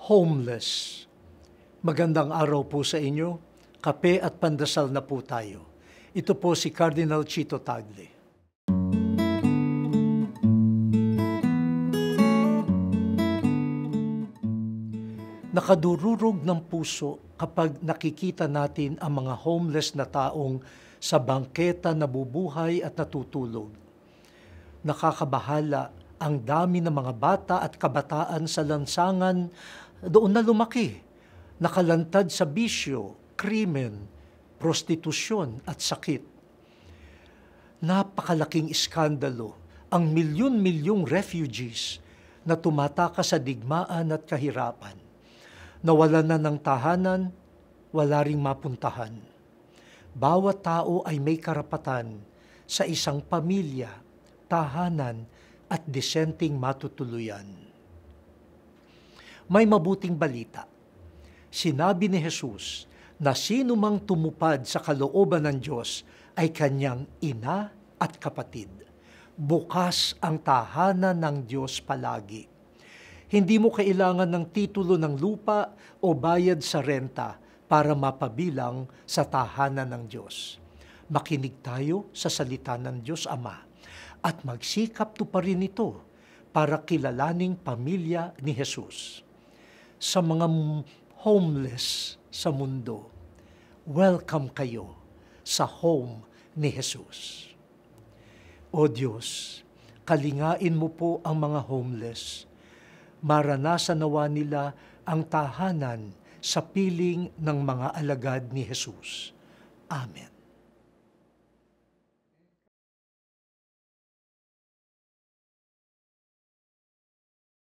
homeless. Magandang araw po sa inyo. Kape at pandasal na po tayo. Ito po si Cardinal Chito Tagle. Nakadururog ng puso kapag nakikita natin ang mga homeless na taong sa bangketa nabubuhay at natutulog. Nakakabahala ang dami ng mga bata at kabataan sa lansangan doon na lumaki, nakalantad sa bisyo, krimen, prostitusyon at sakit. Napakalaking iskandalo ang milyon-milyong refugees na tumataka sa digmaan at kahirapan. Nawalan na ng tahanan, wala ring mapuntahan. Bawat tao ay may karapatan sa isang pamilya, tahanan at disenteng matutuluyan. May mabuting balita. Sinabi ni Jesus na sino mang tumupad sa kalooban ng Diyos ay kanyang ina at kapatid. Bukas ang tahanan ng Diyos palagi. Hindi mo kailangan ng titulo ng lupa o bayad sa renta para mapabilang sa tahanan ng Diyos. Makinig tayo sa salita ng Diyos Ama at magsikap tuparin ito para kilalaning pamilya ni Jesus. Sa mga homeless sa mundo, welcome kayo sa home ni Jesus. O Diyos, kalingain mo po ang mga homeless. Maranasan nawa nila ang tahanan sa piling ng mga alagad ni Jesus. Amen.